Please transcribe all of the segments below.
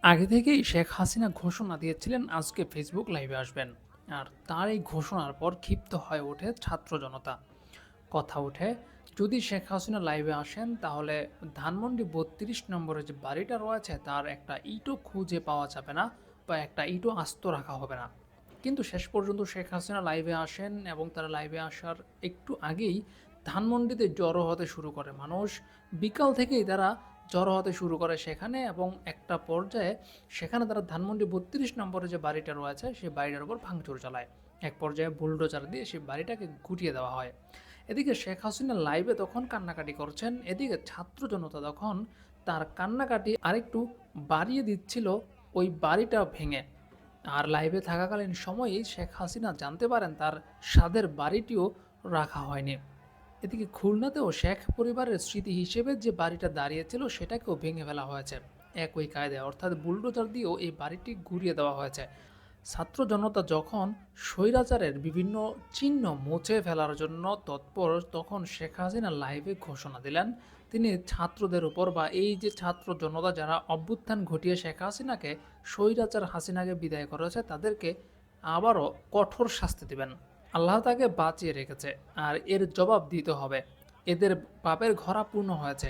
আগে থেকেই শেখ হাসিনা ঘোষণা দিয়েছিলেন আজকে ফেসবুক লাইভে আসবেন। আর তার এই ঘোষণার পর ক্ষিপ্ত হয়ে ওঠে ছাত্র জনতা। কথা ওঠে, যদি শেখ হাসিনা লাইভে আসেন তাহলে ধানমন্ডি ৩২ নম্বরে যে বাড়িটা রয়েছে তার একটা ইটও খুঁজে পাওয়া যাবে না, বা একটা ইটও আস্ত রাখা হবে না। কিন্তু শেষ পর্যন্ত শেখ হাসিনা লাইভে আসেন এবং তারা লাইভে আসার একটু আগেই ধানমন্ডিতে জড়ো হতে শুরু করে মানুষ। বিকাল থেকেই তারা জড়ো হতে শুরু করে সেখানে, এবং একটা পর্যায়ে সেখানে তারা ধানমন্ডি ৩২ নম্বরে যে বাড়িটা রয়েছে সেই বাড়িটার উপর ভাঙচুর চালায়। এক পর্যায়ে বুলডোজার দিয়ে সেই বাড়িটাকে গুটিয়ে দেওয়া হয়। এদিকে শেখ হাসিনা লাইভে তখন কান্নাকাটি করছেন, এদিকে ছাত্র জনতা তখন তার কান্নাকাটি আরেকটু বাড়িয়ে দিচ্ছিল ওই বাড়িটা ভেঙে। আর লাইভে থাকাকালীন সময়েই শেখ হাসিনা জানতে পারেন তার স্বাদের বাড়িটিও রাখা হয়নি। এদিকে খুলনাতেও শেখ পরিবারের স্মৃতি হিসেবে যে বাড়িটা দাঁড়িয়েছিল সেটাকেও ভেঙে ফেলা হয়েছে একই কায়দায়, অর্থাৎ বুলডোজার দিয়েও এই বাড়িটি ঘুরিয়ে দেওয়া হয়েছে। ছাত্র জনতা যখন স্বৈরাচারের বিভিন্ন চিহ্ন মুছে ফেলার জন্য তৎপর, তখন শেখ হাসিনা লাইভে ঘোষণা দিলেন তিনি ছাত্রদের উপর, বা এই যে ছাত্র জনতা যারা অভ্যুত্থান ঘটিয়ে শেখ হাসিনাকে, স্বৈরাচার হাসিনাকে বিদায় করেছে, তাদেরকে আবারও কঠোর শাস্তি দিবেন। আল্লাহ তাকে বাঁচিয়ে রেখেছে, আর এর জবাব দিতে হবে। এদের পাপের ঘরা পূর্ণ হয়েছে।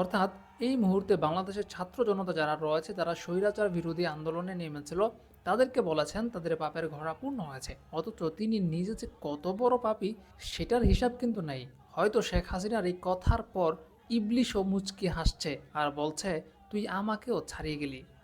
অর্থাৎ এই মুহূর্তে বাংলাদেশের ছাত্র জনতা যারা রয়েছে, তারা স্বৈরাচার বিরোধী আন্দোলনে নেমেছিল, তাদেরকে বলেছেন তাদের পাপের ঘরা পূর্ণ হয়েছে। অথচ তিনি নিজে যে কত বড় পাপী সেটার হিসাব কিন্তু নেই। হয়তো শেখ হাসিনার এই কথার পর ইবলিশও মুচকি হাসছে আর বলছে, তুই আমাকেও ছাড়িয়ে গেলি।